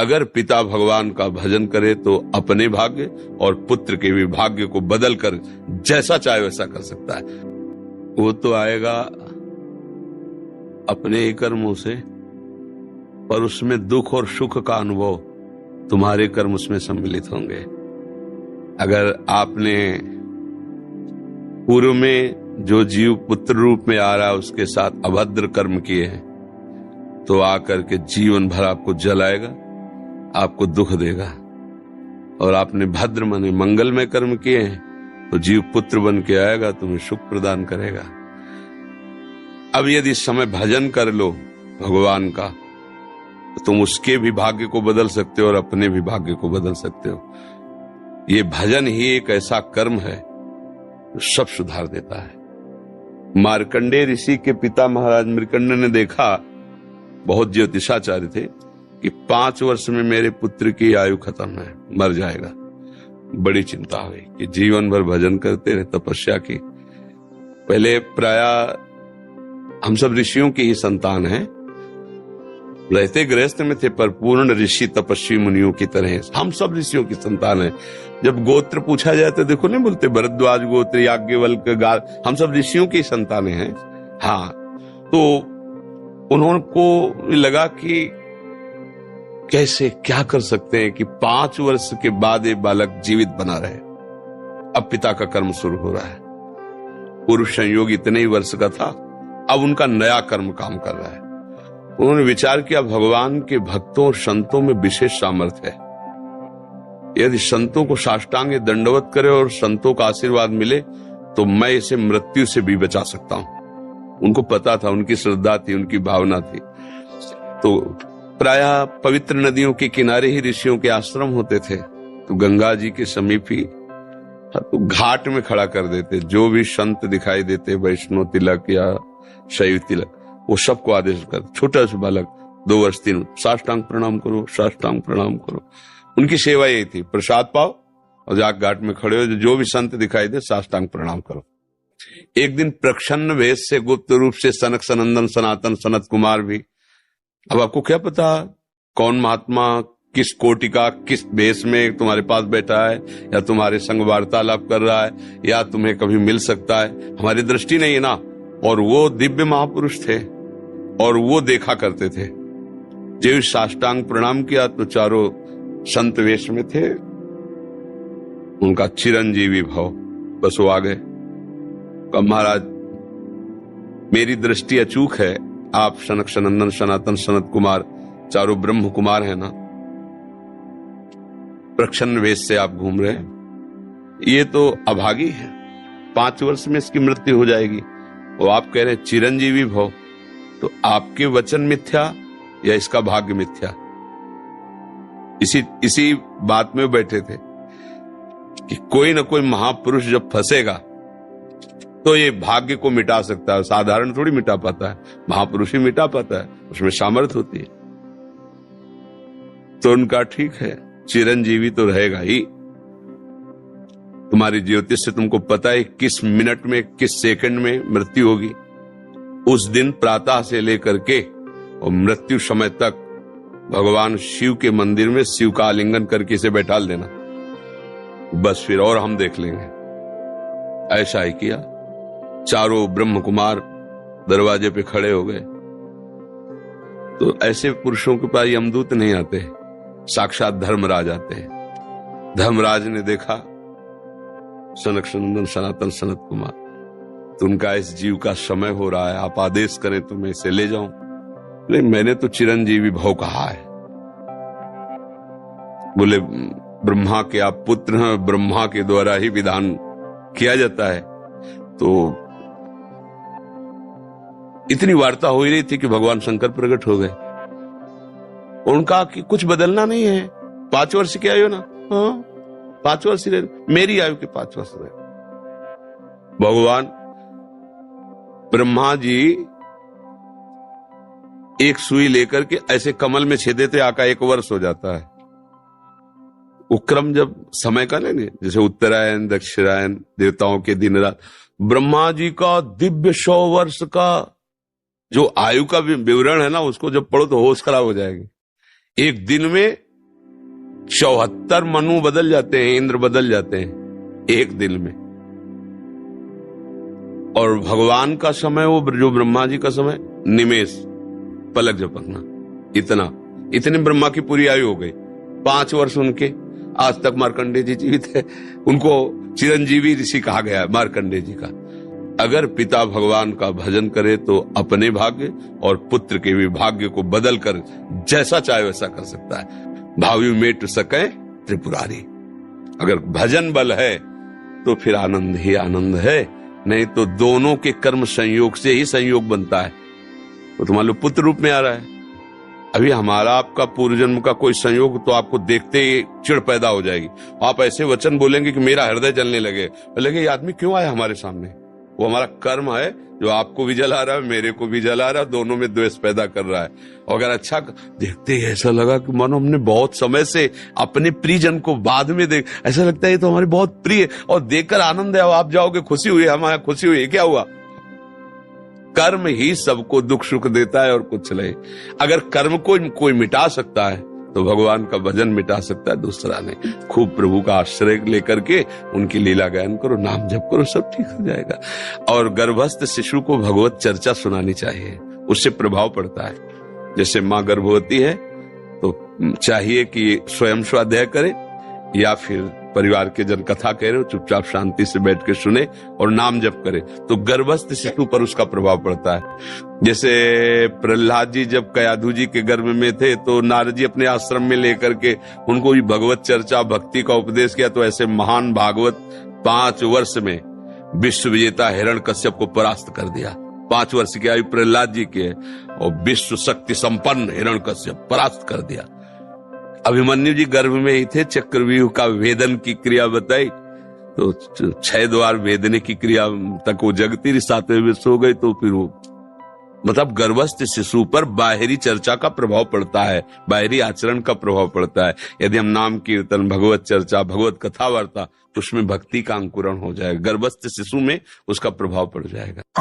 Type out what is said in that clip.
अगर पिता भगवान का भजन करे तो अपने भाग्य और पुत्र के भी भाग्य को बदल कर जैसा चाहे वैसा कर सकता है। वो तो आएगा अपने ही कर्मों से, पर उसमें दुख और सुख का अनुभव तुम्हारे कर्म उसमें सम्मिलित होंगे। अगर आपने पूर्व में जो जीव पुत्र रूप में आ रहा है उसके साथ अभद्र कर्म किए हैं तो आकर के जीवन भर आपको जलाएगा, आपको दुख देगा। और आपने भद्र माने मंगलमय कर्म किए हैं तो जीव पुत्र बन के आएगा, तुम्हें सुख प्रदान करेगा। अब यदि इस समय भजन कर लो भगवान का तो तुम उसके भी भाग्य को बदल सकते हो और अपने भी भाग्य को बदल सकते हो। ये भजन ही एक ऐसा कर्म है जो सब सुधार देता है। मार्कंडेय ऋषि के पिता महाराज मृकंड ने देखा, बहुत ज्योतिषाचार्य थे, कि 5 वर्ष में मेरे पुत्र की आयु खत्म है, मर जाएगा। बड़ी चिंता हुई कि जीवन भर भजन करते रहे, तपस्या की। पहले प्रायः हम सब ऋषियों की ही संतान हैं, रहते गृहस्थ में थे पर पूर्ण ऋषि तपस्वी मुनियों की तरह हम सब ऋषियों की संतान हैं। जब गोत्र पूछा जाए तो देखो नहीं बोलते भरद्वाज गोत्र, याज्ञवल्क, गार, हम सब ऋषियों की संतानें हैं। हाँ, तो उनको लगा कि कैसे क्या कर सकते हैं कि 5 वर्ष के बाद ये बालक जीवित बना रहे। अब पिता का कर्म शुरू हो रहा है। पूर्व संयोग इतने ही वर्ष का था, अब उनका नया कर्म काम कर रहा है। उन्होंने विचार किया भगवान के भक्तों और संतों में विशेष सामर्थ्य है। यदि संतों को साष्टांग दंडवत करे और संतों का आशीर्वाद मिले तो मैं इसे मृत्यु से भी बचा सकता हूं। उनको पता था, उनकी श्रद्धा थी, उनकी भावना थी। तो प्रायः पवित्र नदियों के किनारे ही ऋषियों के आश्रम होते थे, तो गंगा जी के समीप ही तो घाट में खड़ा कर देते। जो भी संत दिखाई देते, वैष्णव तिलक या शैव तिलक, वो सबको आदेश कर, छोटा सा बालक 2 वर्ष 3, साष्टांग प्रणाम करो, साष्टांग प्रणाम करो। उनकी सेवा यही थी, प्रसाद पाओ और जाके घाट में खड़े हो, जो भी संत दिखाई दे साष्टांग प्रणाम करो। एक दिन प्रच्छन्न वेश से गुप्त रूप से सनक सनंदन सनातन सनत कुमार भी, अब आपको क्या पता कौन महात्मा किस कोटि का किस वेश में तुम्हारे पास बैठा है, या तुम्हारे संग वार्तालाप कर रहा है, या तुम्हें कभी मिल सकता है, हमारी दृष्टि नहीं है ना। और वो दिव्य महापुरुष थे और वो देखा करते थे। जब साष्टांग प्रणाम किया तो चारों संत वेश में थे, उनका चिरंजीवी भाव, बस वो आ गए। कहा महाराज मेरी दृष्टि अचूक है, आप सनक सनंदन सनातन सनत कुमार चारों ब्रह्म कुमार है ना, प्रच्छन्न वेश से आप घूम रहे हैं, ये तो अभागी है, 5 वर्ष में इसकी मृत्यु हो जाएगी। और आप कह रहे हैं चिरंजीवी भव, तो आपके वचन मिथ्या या इसका भाग्य मिथ्या? इसी बात में बैठे थे कि कोई ना कोई महापुरुष जब फंसेगा तो ये भाग्य को मिटा सकता है, साधारण थोड़ी मिटा पाता है, महापुरुष ही मिटा पाता है, उसमें सामर्थ्य होती है। तो उनका ठीक है, चिरंजीवी तो रहेगा ही। तुम्हारी ज्योतिष से तुमको पता है किस मिनट में किस सेकंड में मृत्यु होगी। उस दिन प्रातः से लेकर के और मृत्यु समय तक भगवान शिव के मंदिर में शिव का आलिंगन करके इसे बैठा देना, बस फिर और हम देख लेंगे। ऐसा ही किया। चारों ब्रह्म कुमार दरवाजे पे खड़े हो गए। तो ऐसे पुरुषों के पास यमदूत नहीं आते, साक्षात धर्मराज आते हैं। धर्मराज ने देखा सनक सनंदन सनातन सनत कुमार, तो उनका इस जीव का समय हो रहा है, आप आदेश करें तो मैं इसे ले जाऊं। नहीं, मैंने तो चिरंजीवी भव कहा है। बोले ब्रह्मा के आप पुत्र हैं, ब्रह्मा के द्वारा ही विधान किया जाता है। तो इतनी वार्ता हो रही थी कि भगवान शंकर प्रकट हो गए। उनका कि कुछ बदलना नहीं है, 5 वर्ष की आयु ना, हाँ 5 वर्ष रहे, मेरी आयु के 5 वर्ष रहे। भगवान ब्रह्मा जी एक सुई लेकर के ऐसे कमल में छेदे थे, आका 1 वर्ष हो जाता है। वो क्रम जब समय का नहीं, जैसे उत्तरायण दक्षिणायन देवताओं के दिन रात, ब्रह्मा जी का दिव्य 100 वर्ष का जो आयु का विवरण है ना, उसको जब पढ़ो तो होश खराब हो जाएगी। एक दिन में 74 मनु बदल जाते हैं, इंद्र बदल जाते हैं एक दिन में। और भगवान का समय, वो जो ब्रह्मा जी का समय, निमेष, पलक झपकना, इतने ब्रह्मा की पूरी आयु हो गई। 5 वर्ष उनके, आज तक मार्कंडेय जी जीवित है, उनको चिरंजीवी ऋषि कहा गया है मार्कंडेय जी का। अगर पिता भगवान का भजन करे तो अपने भाग्य और पुत्र के भी भाग्य को बदल कर जैसा चाहे वैसा कर सकता है। भावी मेट सके त्रिपुरारी। अगर भजन बल है तो फिर आनंद ही आनंद है, नहीं तो दोनों के कर्म संयोग से ही संयोग बनता है। तो तुम्हारे लो पुत्र रूप में आ रहा है। अभी हमारा आपका पूर्व जन्म का कोई संयोग तो आपको देखते ही चिढ़ पैदा हो जाएगी। आप ऐसे वचन बोलेंगे कि मेरा हृदय जलने लगे, ये आदमी क्यों आया हमारे सामने? वो हमारा कर्म है जो आपको भी जला रहा है, मेरे को भी जला रहा है, दोनों में द्वेष पैदा कर रहा है। और अगर अच्छा देखते ही ऐसा लगा कि मानो हमने बहुत समय से अपने प्रियजन को बाद में देख, ऐसा लगता है ये तो हमारे बहुत प्रिय, और देखकर आनंद है, आप जाओगे खुशी हुई, हमारा खुशी हुई, क्या हुआ? कर्म ही सबको दुख सुख देता है और कुछ नहीं। अगर कर्म को कोई मिटा सकता है तो भगवान का भजन मिटा सकता है, दूसरा नहीं। खूब प्रभु का आश्रय लेकर के उनकी लीला गायन करो, नाम जप करो, सब ठीक हो जाएगा। और गर्भस्थ शिशु को भगवत चर्चा सुनानी चाहिए, उससे प्रभाव पड़ता है। जैसे माँ गर्भवती है तो चाहिए कि स्वयं स्वाध्याय करे या फिर परिवार के जन कथा कह रहे हो, चुपचाप शांति से बैठ के सुने और नाम जप करे, तो गर्भस्थ शिशु पर उसका प्रभाव पड़ता है। जैसे प्रहलाद जी जब कयाधु जी के गर्भ में थे तो नारद जी अपने आश्रम में लेकर के उनको भगवत चर्चा भक्ति का उपदेश किया, तो ऐसे महान भागवत 5 वर्ष में विश्व विजेता हिरण्यकश्यप को परास्त कर दिया। 5 वर्ष की आयु प्रहलाद जी की है और विश्व शक्ति संपन्न हिरण्यकश्यप परास्त कर दिया। अभिमन्यु जी गर्भ में ही थे, चक्रव्यूह का वेदन की क्रिया बताई तो 6 द्वार वेदने की क्रिया तक वो जगती रही, 7वें विश्व हो गई। तो फिर वो मतलब गर्भस्थ शिशु पर बाहरी चर्चा का प्रभाव पड़ता है, बाहरी आचरण का प्रभाव पड़ता है। यदि हम नाम कीर्तन, भगवत चर्चा, भगवत कथा वार्ता, तो उसमें भक्ति का अंकुरण हो जाएगा, गर्भस्थ शिशु में उसका प्रभाव पड़ जाएगा।